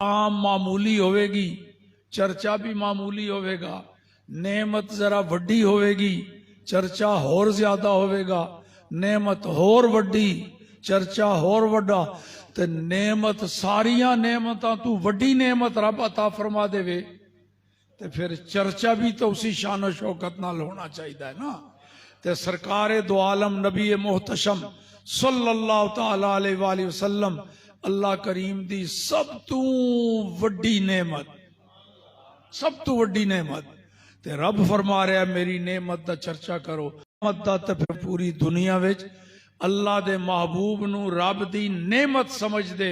आम मामूली होवेगी, चर्चा भी मामूली होवेगा। नेमत जरा वड्डी होवेगी, चर्चा होर ज्यादा होवेगा। नेमत होर वड्डी, चर्चा होर वड्डा। ते नेमत सारिया नेमतां तू वड्डी नेमत रब अता फरमा देवे ते फिर चर्चा भी तो उसी शान शौकत नाल होना चाहिए है ना। ते सरकारे दो आलम नबी मोहतशम सल्लल्लाहु तआला अलैहि वसल्लम अल्लाह करीम दी सब तू वड्डी नेमत, सब तू वड्डी नेमत। ते रब फरमा रहा मेरी नेमत दा चर्चा करो। नेमत दा ते फिर पूरी दुनिया विच अल्लाह दे महबूब नू रब दी नेमत समझ दे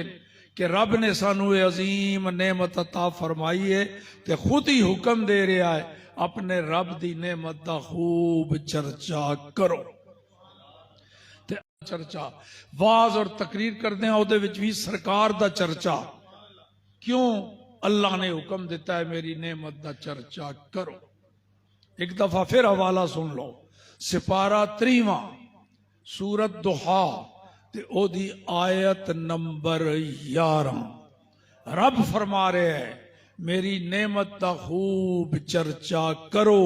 कि रब ने सानू ये अजीम नेमत अता फरमाई है। ते खुद ही हुक्म दे रहा है अपने रब दी नेमत दा खूब चर्चा करो। ते चर्चा वाज और तकरीर करते हैं उहदे विच भी सरकार दा चर्चा। क्यों? अल्लाह ने हुक्म दिता है मेरी नेमत दा चर्चा करो। एक दफा फिर हवाला सुन लो, सिपारा 3वां सूरत दुहा ते ओदी आयत नंबर 11। रब फरमा रहे है मेरी नेमत दा खूब चर्चा करो।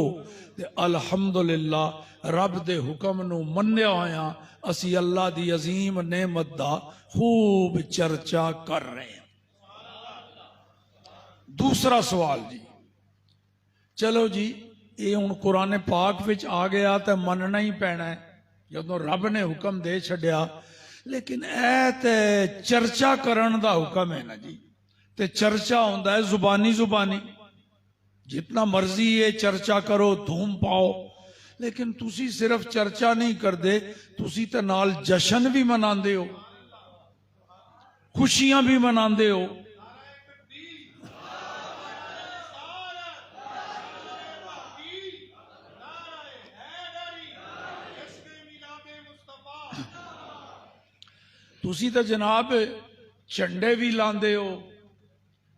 ते अल्हम्दुलिल्लाह रब दे हुक्म नू मन्निया होया असी अल्लाह दी अजीम नेमत दा खूब चर्चा कर रहे हैं। दूसरा सवाल जी, चलो जी ये हुण कुरान पाक विच आ गया तो मनना ही पैना है जदों रब ने हुक्म दे छड्या। लेकिन ऐ ते चर्चा करन दा हुक्म है ना जी। ते चर्चा होंदा है जुबानी जुबानी, जितना मर्जी है चर्चा करो, धूम पाओ। लेकिन तुसी सिर्फ चर्चा नहीं करते, तुसी ते नाल जश्न भी मनांदे हो, खुशियां भी मनांदे हो। तुसी तो जनाब झंडे भी लांदे हो,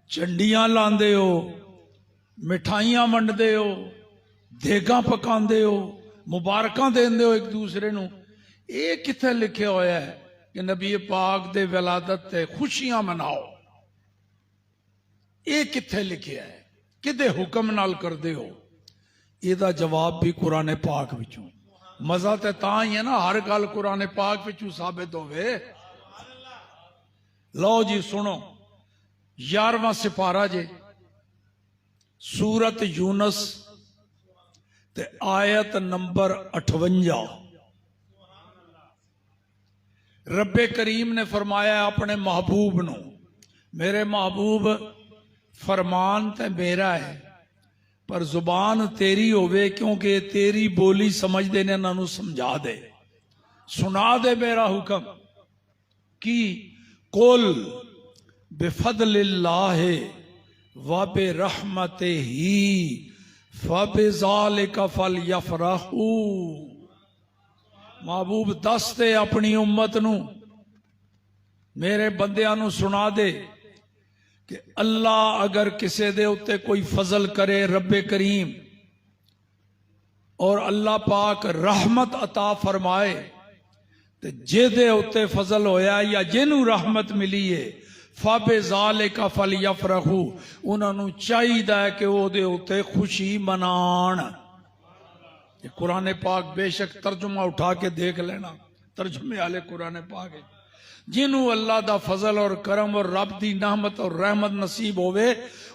झंडियां लांदे हो, मिठाइयां वंडदे हो, देगां पकांदे हो, मुबारकां देंदे हो एक दूसरे नू। ये किथे लिखे होया है कि नबी पाक दे विलादत ते खुशियां मनाओ? ये किथे लिखे है? किदे हुक्म नाल करदे हो? इहदा जवाब भी कुरान पाक विचों। मजा ते तां ही है ना हर गल कुरान पाक विचों साबित होवे। लो जी सुनो, 11वां सिपारा जे सूरत यूनस ते आयत नंबर 58। रब्बे करीम ने फरमाया अपने महबूब नू, मेरे महबूब फरमान ते मेरा है पर जुबान तेरी होवे क्योंकि तेरी बोली समझदे ने, इन्हां नू समझा दे, सुना दे मेरा हुक्म की कुल बिफदलिल्लाहि व बिरहमतिही फबिज़ालिका फलयफरहू। महबूब दस दे अपनी उम्मत नू, मेरे बंदियां नू सुना दे कि अल्लाह अगर किसी दे उत्ते कोई फजल करे, रब्बे करीम और अल्लाह पाक रहमत अता फरमाए ते जेदे उत्ते फजल होया या जिन्हों रहमत मिली है फबिज़ालिका फलयफरहू, उन्होंने चाहिए है कि ओदे उत्ते खुशी मनान। ये कुरान पाक बेशक तर्जुमा उठा के देख लेना, तर्जुमे वाले कुरान पाक है। जिन्हों अल्लाह दा फजल और करम और रब दी रहमत और रहमत नसीब होवे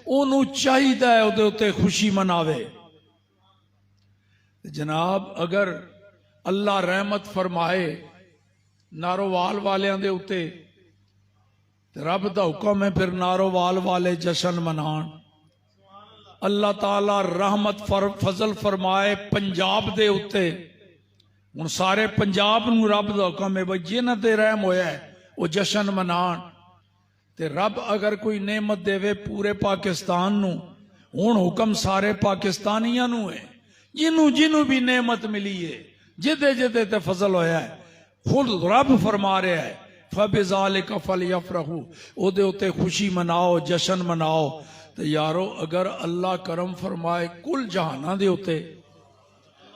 ओनू चाहिए है ओदे उत्ते खुशी मनावे। जनाब अगर अल्लाह रहमत फरमाए नारोवाल वालियां दे उत्ते, रब दा हुक्म है फिर नारोवाल वाले जश्न मनान। अल्लाह ताला रहमत फजल फरमाए पंजाब दे उत्ते, हुण सारे पंजाब नू रब दा हुक्म है भाई जिन्हां ते रहम होया है वो जश्न मनान। ते रब अगर कोई नेमत देवे पूरे पाकिस्तान नू, हुण हुक्म सारे पाकिस्तानियां नू है, जिन्हों जिन्हों भी नेमत मिली है, जिदे जिदे ते फजल होया है, खुद रब फरमा रहा है फबिज़ालिका फलयफरहू, ओदे उत्ते खुशी मनाओ, जश्न मनाओ। तो यारो अगर अल्लाह करम फरमाए कुल जहाना दे उत्ते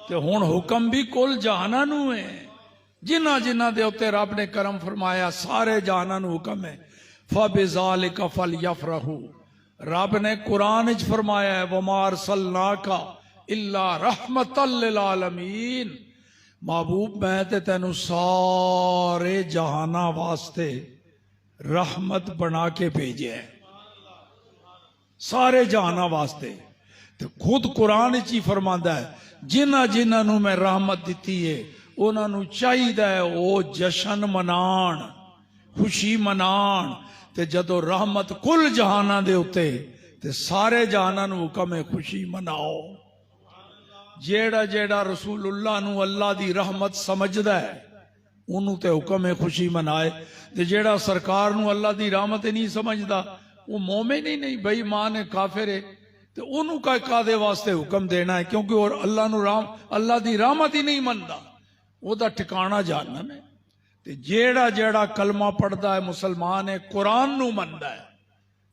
ते हुण हुक्म भी कुल जहाना नू है। जिन्हां जिन्हां दे उत्ते रब ने करम फरमाया सारे जहाना नू हुक्म है फबिज़ालिका फलयफ़रहू। रब ने कुरान च फरमाया है वमा अरसलनाका इल्ला रहमतल लिल आलमीन। महबूब मैं ते तेनू सारे जहाना वास्ते रहमत बना के भेजे है, सारे जहाना वास्ते। तो खुद कुरान च ही फरमांदा है जिन्हां जिन्हां नू मैं रहमत दिती है उन्हां नू चाहिदा है वो जशन मनाण, खुशी मनाण। ते जदों रहमत कुल जहाना दे उत्ते ते सारे जहाना नू हुक्म है खुशी मनाओ। जेड़ा जेड़ा रसूलुल्लाह नू अल्लाह दी रहमत समझदा है उन्होंने ते हुक्म है खुशी मनाए, ते जेड़ा सरकार नू अल्लाह दी रहमत नहीं समझदा वो मोमिन ही नहीं, बेईमान है, काफिर है। तो उन्होंने का कादे वास्ते हुक्म देना है, क्योंकि और अल्लाह नू अल्लाह दी रहमत ही नहीं मनदा, ओदा ठिकाना जहन्नम है। ते जेड़ा जेड़ा कलमा पढ़दा है मुसलमान है, कुरान नू मनदा है,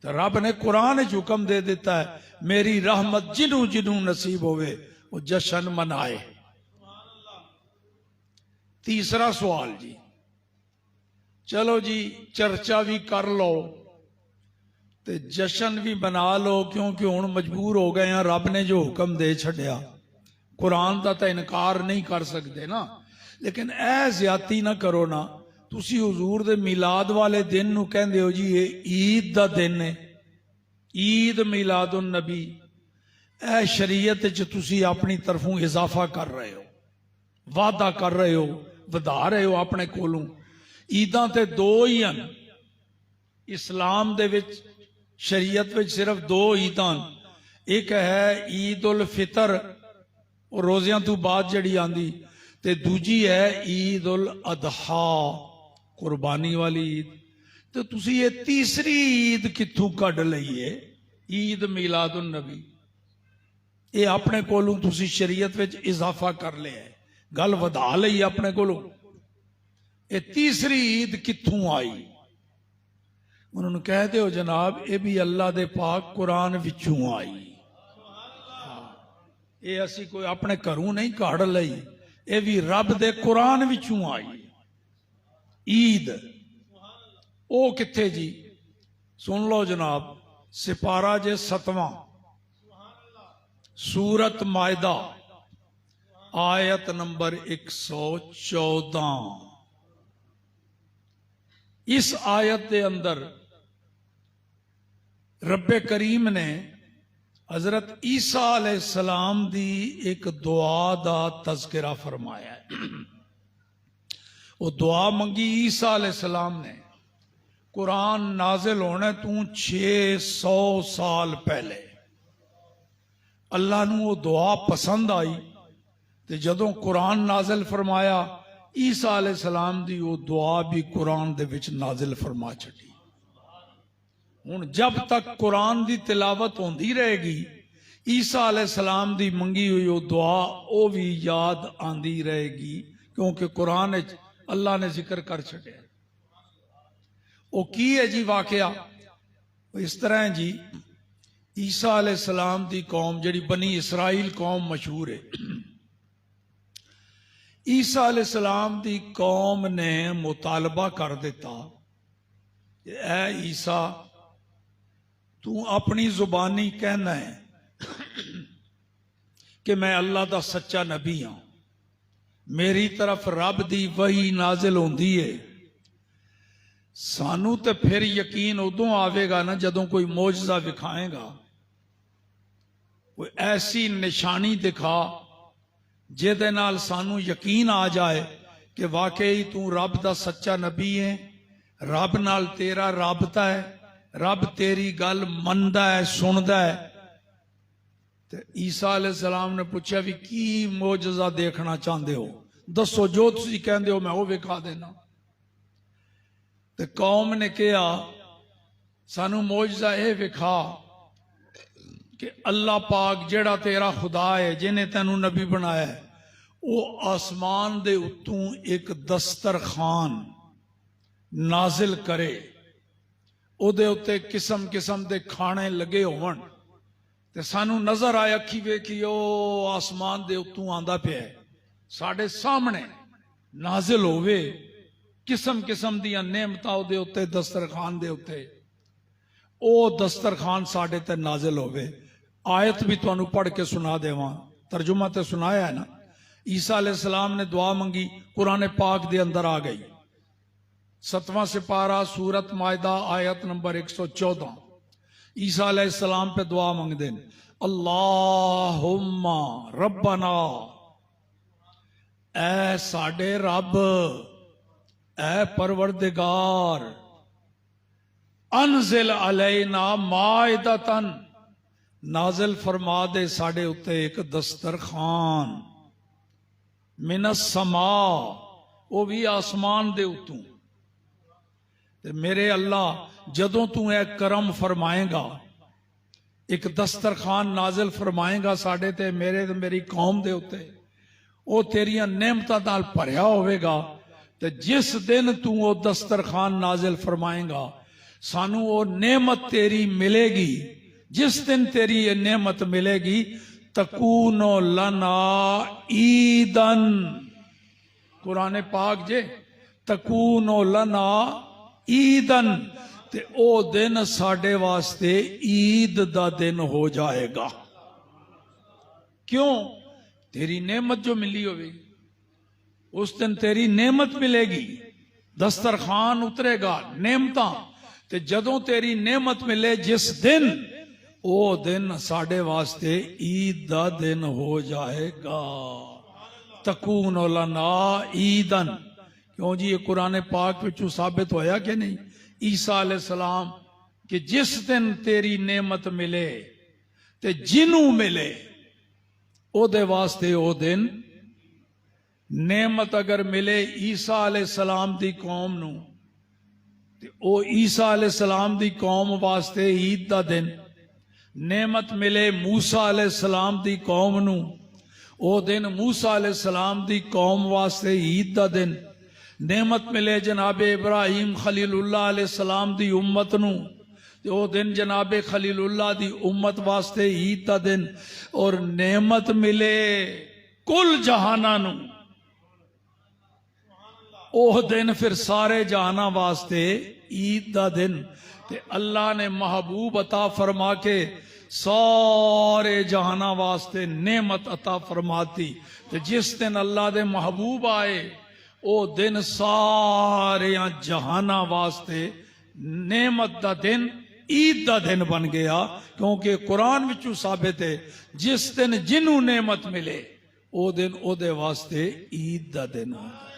तो रब ने कुरान च हुक्म दे दिता है मेरी रहमत जिनू जिनू नसीब होवे वो जशन मनाए। तीसरा सवाल जी, चलो जी चर्चा भी कर लो ते जशन भी बना लो, क्योंकि हुण मजबूर हो गए हैं, रब ने जो हुक्म दे छड़िया, कुरान का तो इनकार नहीं कर सकते ना। लेकिन ऐ ज्यादती ना करो ना, तुसी हुजूर दे मिलाद वाले दिन नू कहंदे हो जी ये ईद दा दिन है, ईद मिलादुन नबी। ऐ शरीयत च तुसी अपनी तरफों इजाफा कर रहे हो, वादा कर रहे हो, वधा रहे हो अपने कोलों। ईदां ते दो ही हैं इस्लाम दे विच, शरीयत विच सिर्फ दो ईदां, एक है ईद उल फितर और रोज़ियां तो बाद जड़ी आंदी, ते दूजी है ईद उल अदहा कुर्बानी वाली ईद। तो तुसी ये तीसरी ईद कित्थों कढ लई है ईद मिलादुन नबी? ये अपने कोलों तुसी शरीयत विच इजाफा कर लिया है, गल वधा लई अपने कोलों। ये तीसरी ईद कित्थों आई? उन्होंने कहते हो जनाब ये भी अल्लाह दे पाक कुरान विचों आई, ये असी कोई अपने घरों नहीं काढ़ लई, ये भी रब दे कुरान विचों आई ईद। ओ किथे जी? सुन लो जनाब, सिपारा जे 7वां, सूरत मायदा आयत नंबर 114। इस आयत के अंदर रब्बे करीम ने हजरत ईसा अलैहिस्सलाम दी एक दुआ दा तज़किरा फरमाया है। वो दुआ मंगी ईसा अलैहिस्सलाम ने कुरान नाजिल होने तू 600 साल पहले। अल्लाह नू वो दुआ पसंद आई, ते जदों कुरान नाजिल फरमाया ईसा अलैहिस्सलाम दी वो दुआ भी कुरान दे विच नाजिल फरमा छड़ी। हुण जब तक कुरान दी तिलावत होंदी रहेगी ईसा अलैहिस्सलाम दी मंगी हुई वो दुआ वो भी याद आंदी रहेगी, क्योंकि कुरान विच अल्लाह ने जिक्र कर छड़िया। वो की है जी वाकया? इस तरह है जी, ईसा अलैहिस्सलाम दी कौम जड़ी बनी इसराइल कौम मशहूर है, ईसा अलैहिस्सलाम दी कौम ने मुतालबा कर दिता ऐ ईसा तू अपनी जुबानी कहना है कि मैं अल्लाह दा सच्चा नबी हाँ, मेरी तरफ रब दी वही नाजिल होंदी है, सानू तो फिर यकीन उदों आवेगा ना जदों कोई मौजज़ा विखाएगा, कोई ऐसी निशानी दिखा जिहदे नाल सानू यकीन आ जाए कि वाकई तू रब दा सच्चा नबी है, रब नाल तेरा राबता है, रब तेरी गल मनदा है, सुनदा है। तो ईसा अलैहिस्सलाम ने पूछा भी की मौजज़ा देखना चाहते हो, दसो जो तुसी कहंदे हो मैं वो विखा देना। तो कौम ने कहा सानू मौजज़ा यह विखा कि अल्लाह पाक जेड़ा तेरा खुदा है जिन्हें तेनू नबी बनाया है वो आसमान दे उत्तों एक दस्तरखान नाजिल करे, उहदे उत्ते किस्म किस्म दे खाने लगे होवन, ते सानू नजर आए अखी वेखी ओ आसमान दे उत्तों आंदा पिया साडे सामने नाजिल होवे, किस्म किस्म दियां नेमतां उहदे उत्ते दस्तरखान दे उत्ते ओ दस्तरखान साडे ते नाजिल होवे। आयत भी तुहानू पढ़ के सुना देवां, तर्जुमा ते सुनाया है ना। ईसा अलैहिस्सलाम ने दुआ मंगी, कुरान पाक दे अंदर आ गई। 7वां सिपारा सूरत मायदा आयत नंबर 114। ईसा अलैहिस्सलाम पे दुआ मंगदे ने, अल्लाहुम्मा रब्बना, ऐ साडे रब, ऐ परवरदिगार, अनजिल अलैना माइदतन, नाजिल फरमा दे साडे उत्ते एक दस्तरखान, मिनस समा, वो भी आसमान दे उतों। ते मेरे अल्लाह जदों तू ऐ करम फरमाएगा, एक दस्तरखान नाजिल फरमाएगा साडे ते मेरे ते मेरी कौम दे उत्ते, वो तेरियां नेमतां नाल भरिया होवेगा। ते जिस दिन तू वो दस्तरखान नाजिल फरमाएगा, सानू वो नेमत तेरी मिलेगी। जिस दिन तेरी ये नेमत मिलेगी, तकूनो लना ईदन, कुरान पाक जे, तकूनो लना ईदन, ते ओ दिन साडे वास्ते ईद दा दिन हो जाएगा। क्यों? तेरी नेमत जो मिली होगी, उस दिन तेरी नेमत मिलेगी, दस्तरखान उतरेगा नेमतां, ते जदों तेरी नेमत मिले जिस दिन, ओ दिन साडे वास्ते ईद दा दिन हो जाएगा। तकून लना ईदन। क्यों जी? ये कुरान पाक विचों साबित होया कि नहीं? ईसा अलैहिस्सलाम कि जिस दिन तेरी नेमत मिले ते जिनू मिले, ओदे वास्ते ओ दिन, नेमत अगर मिले ईसा अलैहिस्सलाम दी कौम नू, ते ओ ईसा अलैहिस्सलाम दी कौम वास्ते ईद दा दिन। नेमत मिले मूसा अलैहिस्सलाम दी कौम नू, ओ दिन मूसा अलैहिस्सलाम दी कौम वास्ते ईद दा दिन। नेमत मिले जनाबे इब्राहिम खलीलुल्लाह अलैहिस्सलाम दी उम्मत नू, ओ दिन जनाबे खलीलुल्लाह दी उम्मत वास्ते ईद दा दिन। और नेमत मिले कुल जहाना नू, ओह दिन फिर सारे जहाना वास्ते ईद दा दिन। ते अल्लाह ने महबूब अता फरमा के सारे जहाना वास्ते नेमत अता फरमाती। ते जिस दिन अल्लाह दे महबूब आए, ओ दिन सारे जहाना वास्ते नेमत दा दिन, ईद दा दिन बन गया। क्योंकि कुरान विचों साबित है, जिस दिन जिनू नेमत मिले, ओ दिन ओदे वास्ते ईद दा दिन होगा।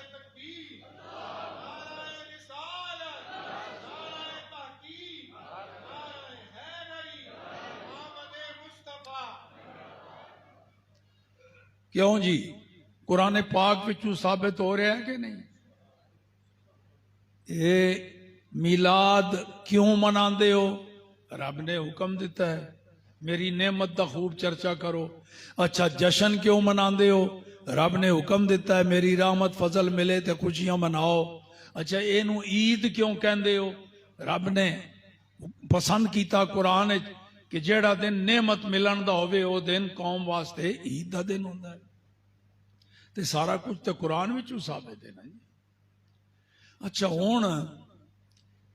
क्यों जी? कुरान पाक विचों साबित हो रहा है कि नहीं? ये मिलाद क्यों मनाते हो? रब ने हुक्म दिता है, मेरी नेमत दा खूब चर्चा करो। अच्छा, जश्न क्यों मनाते हो? रब ने हुक्म दिता है, मेरी रहमत फजल मिले तो खुशियां मनाओ। अच्छा, इनू ईद क्यों कहते हो? रब ने पसंद किया कुरान कि जेड़ा दिन नेमत मिलन दा होवे, ओ दिन कौम वास्ते ईद दा दिन होंदा है। ते सारा कुछ तो कुरान विचों साबित है ना जी। अच्छा, हुण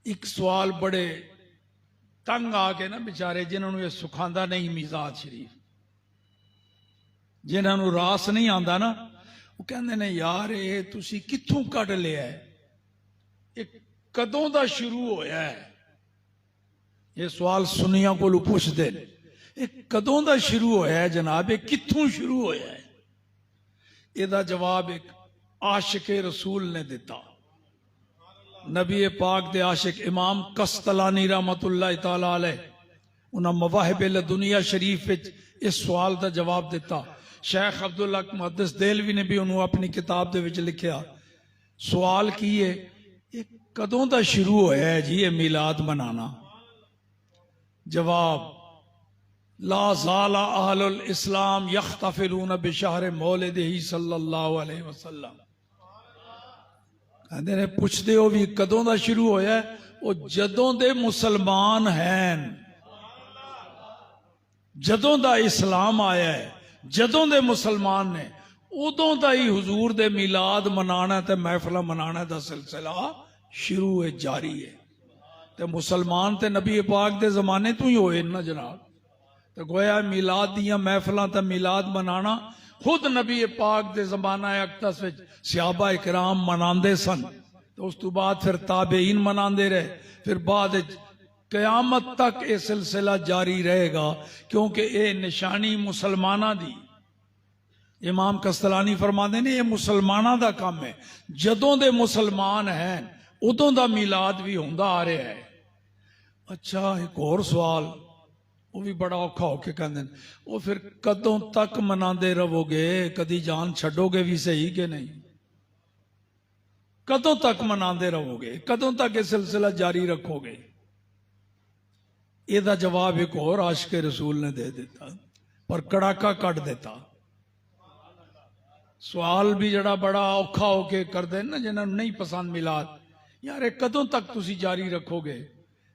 एक सवाल, बड़े तंग आके ना बेचारे, जिन्होंने ये सुखांदा नहीं मिजाज शरीफ, जिन्होंने रास नहीं आंदा ना, वो कहंदे ने यार ये तुसी कित्थों कढ लिया है, ये कदों दा शुरू होया है? ये सवाल सुनिया कोलों पुछदे ने, ये कदों दा शुरू होया है जनाब, ये कित्थों शुरू होया है? इहदा जवाब एक आशिके रसूल ने दिता। नबी पाक दे आशिक इमाम कस्तलानी रहमतुल्लाह तआला अलैह, उन्हां मवाहिब दुनिया शरीफ विच इस सवाल का जवाब दिता। शेख अब्दुल हक मुहद्दिस देलवी ने भी उन्होंने अपनी किताब दे विच लिखिया। सवाल की है, ये कदों दा शुरू होया है जी ये मिलाद मनाना? जवाब, ला ज़ाला अहलुल इस्लाम यख्तफिलून बिशहर मौलिदिही सल्लल्लाहु अलैहि वसल्लम। कहते ने पुछते हो भी कदों दा शुरू होया है? वो जदों दे मुसलमान हैं, जदों दा इस्लाम आया है, जदों दे मुसलमान ने, उदों दा ही हुजूर दे मिलाद मनाना ते महफिल मनाना दा सिलसिला शुरू है, जारी है। ते मुसलमान ते नबी पाक दे जमाने तो ही होए ना जनाब। तो गोया मिलाद दियां महफिलां ते मिलाद मनाना खुद नबी पाक दे जमाना अकदस विच सहाबा इकराम मनांदे सन। तो उस तो बाद फिर ताबेईन मनांदे रहे, फिर बाद कयामत तक यह सिलसिला जारी रहेगा, क्योंकि ये निशानी मुसलमाना दी। इमाम कस्तलानी फरमाते ने, यह मुसलमाना दा काम है। जदों दे मुसलमान हैं उदों दा मिलाद भी होंदा आ रहा है। अच्छा, एक और सवाल, वो भी बड़ा औखा होके कहते हैं, वो फिर कदों तक मनाते रहोगे? कदी जान छड़ोगे भी सही कि नहीं? कदों तक मनाते रहोगे? कदों तक यह सिलसिला जारी रखोगे? ਇਹਦਾ जवाब एक और आशिक रसूल ने दे दिता, पर कड़ाका कट देता। सवाल भी जड़ा बड़ा औखा होके करते ना, जिन्होंने नहीं पसंद मिलाद, यार ये कदों तक तुसी जारी रखोगे?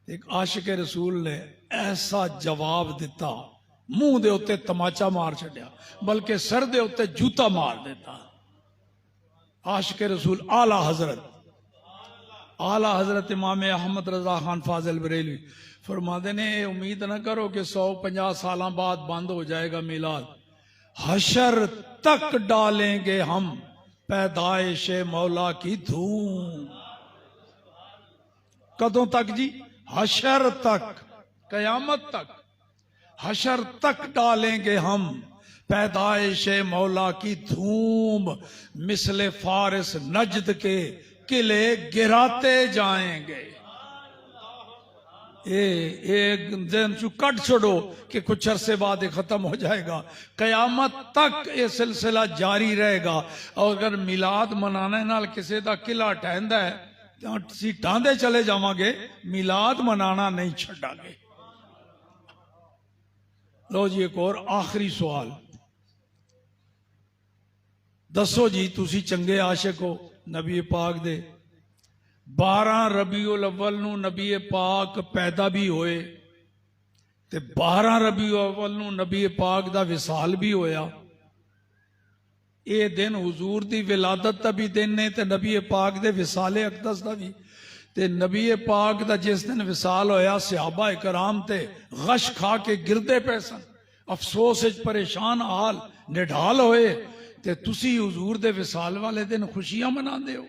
एक आशिक रसूल ने ऐसा जवाब दिता, मुंह दे उत्ते तमाचा मार छड़िया, बल्कि सर दे उत्ते जूता मार देता। आशिक रसूल आला हजरत इमाम अहमद रजा खान फाजिल बरेलवी फरमाते ने, उम्मीद ना करो कि 150 साल बाद बंद हो जाएगा मिलाद। हशर तक डालेंगे हम पैदाइश मौला की धूम। कदों तक जी? हशर तक, कयामत तक। हशर तक डालेंगे हम पैदाइश मौला की धूम, मिसले फारिस नजद के किले गिराते जाएंगे। एक दिन चु कट छोड़ो कि कुछ अरसे बाद खत्म हो जाएगा। कयामत तक ये सिलसिला जारी रहेगा। और अगर मिलाद मनाने नाल किसी का किला टहंदा है तो असी टांदे चले जावांगे, मिलाद मनाना नहीं छड़ांगे। लो जी, एक और आखिरी सवाल, दसो जी, तुसी चंगे आशिक हो नबी पाक दे। 12 रबीउल अव्वल नू नबी पाक पैदा भी होए ते 12 रबीउल अव्वल नू नबी पाक दा विसाल भी होया। ये दिन हुजूर दी विलादत दा भी दिन ने ते नबी पाक दे विसाले अकदस दा भी। ते नबी पाक दा जिस दिन विसाल होया, सहाबा इकराम ते गश खा के गिरदे पे सन, अफसोस विच परेशान हाल निढाल होए। ते तुसी हुजूर दे विसाल वाले दिन खुशियां मनांदे हो,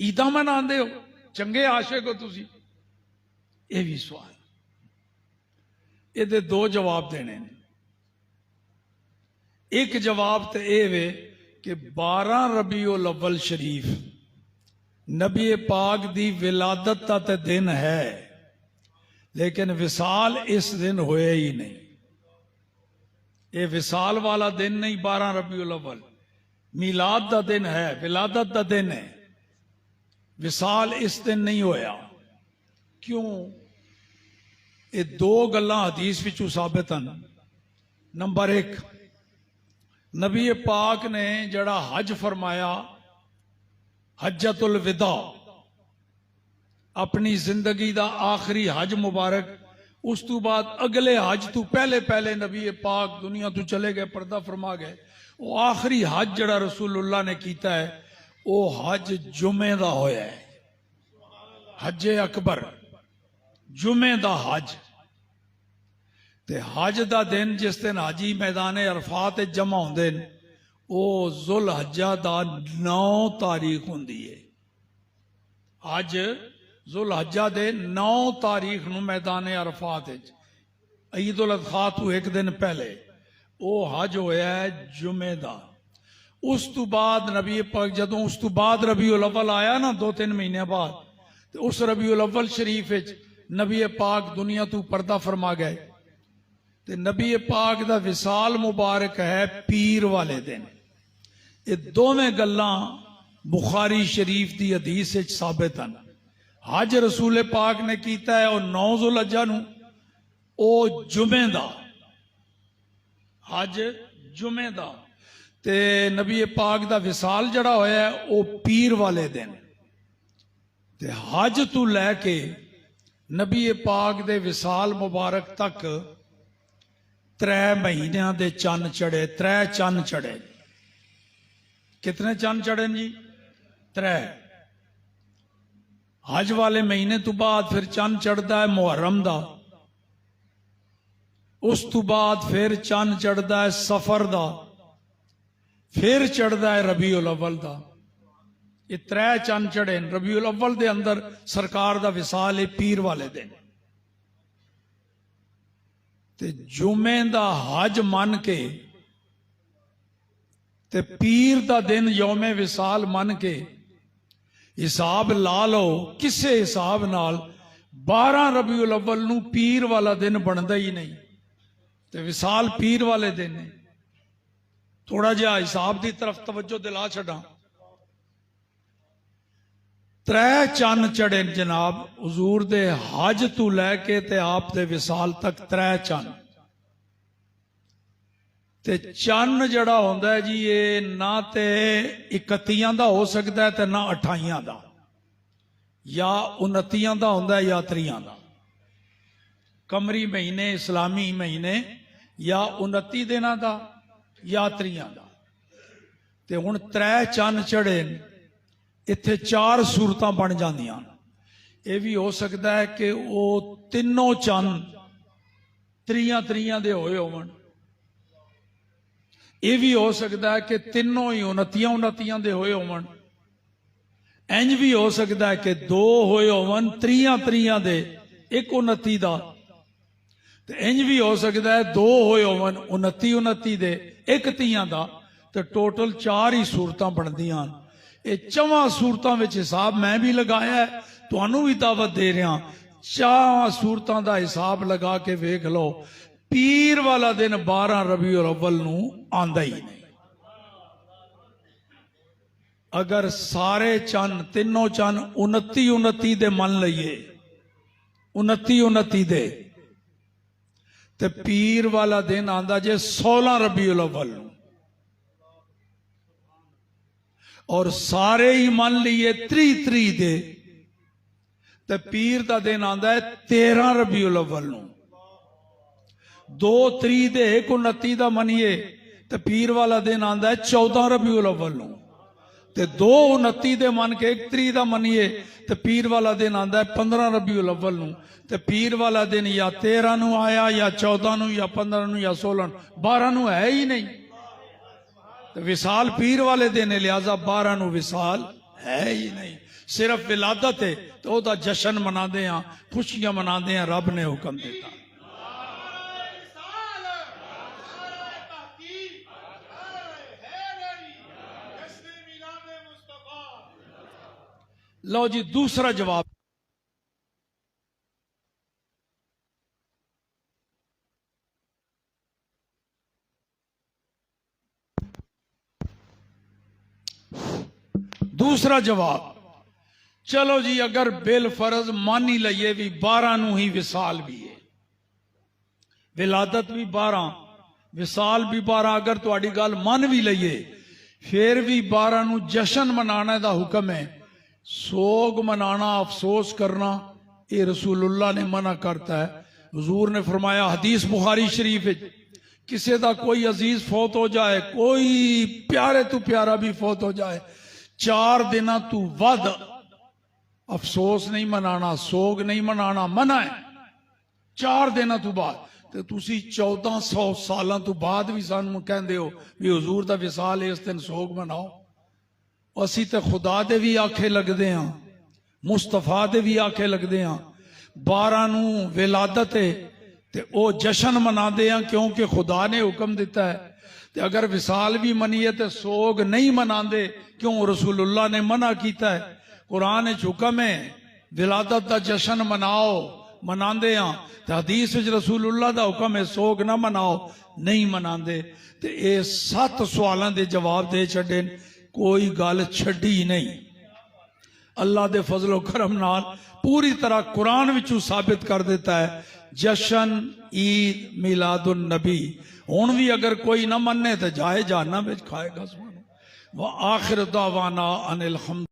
ईदां मनांदे हो, चंगे आशिक हो तुसी। ये भी सवाल, ये दो जवाब देने ने। एक जवाब तो यह वे कि 12 रबीउल अव्वल शरीफ नबी पाक दी विलादत का तो दिन है, लेकिन विसाल इस दिन होया ही नहीं। ये विसाल वाला दिन नहीं, 12 रबीउल अव्वल मिलाद का दिन है, विलादत का दिन है। विसाल इस दिन नहीं होया। क्यों? ये दो गल्लां हदीस विचों साबित हैं। नंबर 1, नबी पाक ने जड़ा हज फरमाया, हज्जतुल विदा, अपनी जिंदगी दा आखिरी हज मुबारक, उस तो बाद अगले हज तो पहले पहले नबी पाक दुनिया तो चले गए, पर्दा फरमा गए। वो आखिरी हज जड़ा रसूलुल्लाह ने कीता है, वो हज जुमे दा होया है, हज अकबर, जुमे दा हज। ते हज दा दिन जिस दिन हाजी मैदान अरफात जमा होंदे ने, वो जुल हज्जा दा 9 तारीख होंदी है। हज जुल हज्जा दे 9 तारीख नूं मैदान अरफात ईद उल अज़हा तो एक दिन पहले वो हज होया है जुमे दा। उस तो बाद नबी पाक जदों उस तो बाद रबीउल अव्वल आया ना, 2-3 महीने बाद, तो उस रबीउल अव्वल शरीफ नबी पाक दुनिया तो पर्दा फरमा गए। तो नबी पाक दा विसाल मुबारक है पीर वाले दिन। ये दोवें गल्लां बुखारी शरीफ दी हदीस विच साबित हैं। हज रसूल पाक ने कीता है, और 9 जुल हज्जा नूं, ओ जुमे दा हज, जुमे दा। ते नबी पाक दा विसाल जड़ा होया है वो पीर वाले दिन। ते हज तो लैके नबी पाक दे विसाल मुबारक तक 3 महीनों दे चन्न चढ़े, 3 चन्न चढ़े। कितने चंद चढ़े जी? 3। हज वाले महीने तो बाद फिर चंद चढ़ता है मुहर्रम दा, उस तो बाद फिर चंद चढ़ता है सफर दा, फिर चढ़ता है रबीउल अव्वल दा। ये 3 चंद चढ़े। रबीउल अव्वल दे अंदर सरकार दा विसाल है पीर वाले दिन, ते जुमे दा हज मन के ते पीर दा दिन यौमे विसाल मन के हिसाब ला लो। किसे हिसाब नाल 12 रबीउल अव्वल नू पीर वाला दिन बनता ही नहीं, ते विसाल पीर वाले दिन है। थोड़ा जिहा हिसाब की तरफ तवज्जो दिला छड़ा। 3 चन्न चढ़े जनाब हुजूर दे हज तू लैके ते आप दे विसाल तक 3 चन्न। ते चन्न जड़ा होंदा है जी ये ना ते 31 दा हो सकता है ते ना 28 दा, या 29 दा होंदा है या 30 दा। कमरी महीने इस्लामी महीने या 29 दिना दा या 30 दा। ते हुण 3 चन्न चढ़े, इत्थे 4 सूरतां बन जांदियां। ये भी हो सकता है कि वो तीनों चन्न 30 दे होए होवन। ये भी हो सकता है कि तीनों ही 29 दे होए होवन। इंज भी हो सकता है कि 2 होए होवन 30 दे, एक 29 दा। ते इंज भी हो सकता है 2 होए होवन 29 दे, एक 30 दा। ते टोटल 4 ही सूरतां बनदियां। ये 4 सूरतां विच हिसाब मैं भी लगाया है, तुहानू भी दावत दे रहा। 4 सूरतां दा हिसाब लगा के वेख लो। पीर वाला दिन 12 रबीउल अव्वल नू आंदा ही नहीं। अगर सारे चन्न तीनों चन्न 29 दे मन लईए, 29 दे, ते पीर वाला दिन आंदा जे 16 रबीउल अव्वल नू। और सारे ही मन लीए 30 दे, ते पीर दा दिन आंदा है 13 रबीउल अव्वल नू। 2 3 दे 29 दा मनीए ते पीर वाला दिन आंदा है 14 रबीउल अव्वल नू। ते 2 29 दे मन के 1 3 दा मनीए ते पीर वाला दिन आंदा है 15 रबीउल अव्वल नू। ते पीर वाला दिन या 13 नू आया या 14 नू या 15 नू या 16 नू, 12 नू है ही नहीं। ते विसाल पीर वाले दिन है, लिहाजा 12 नू विसाल है ही नहीं। सिर्फ विलादत है तो ओदा जश्न मनाते हैं, खुशियां मनाते हैं, रब ने हुक्म दिता। लो जी दूसरा जवाब। दूसरा जवाब, चलो जी अगर बिल फर्ज मान ही लईए भी 12 नू ही विसाल भी है, विलादत भी 12, विसाल भी 12, अगर तुहाडी गल मान भी लईए फिर भी 12 नू जश्न मनाने दा हुक्म है। सोग मनाना, अफसोस करना, ये रसूलुल्लाह ने मना करता है। हुजूर ने फरमाया हदीस बुखारी शरीफ है, किसी का कोई अजीज फौत हो जाए, कोई प्यारे तू प्यारा भी फौत हो जाए, 4 दिन तू वध अफसोस नहीं मनाना, सोग नहीं मनाना, मना है। 4 दिन तू बाद ते तुसी 1400 साल तू बाद भी सानू कहंदे हो भी हुजूर दा विसाल है, इस दिन सोग मनाओ। असी तो खुदा दे भी आखे लगदे हां, मुस्तफा दे भी आखे लगदे हां। 12 नू विलादत है ते ओ जश्न मनाते हैं क्योंकि खुदा ने हुक्म दिता है। ते अगर विसाल भी मनीए तो सोग नहीं मनाते क्यों? रसूलुल्लाह ने मना किया है। कुरान हुक्म है विलादत का जश्न मनाओ, मनाते हैं। तो हदीस रसूलुल्लाह का हुक्म है सोग ना मनाओ, नहीं मनाते। तो ये 7 सवालों के जवाब दे छड़े, कोई गल छड़ी नहीं। अल्लाह के फजलो करम नाल पूरी तरह कुरान विचों साबित कर देता है जश्न ईद मिलादुन नबी। हुण भी अगर कोई ना मन्ने तो जाए जहन्नम विच खाएगा। व आखिर दावाना अनिल हम्द।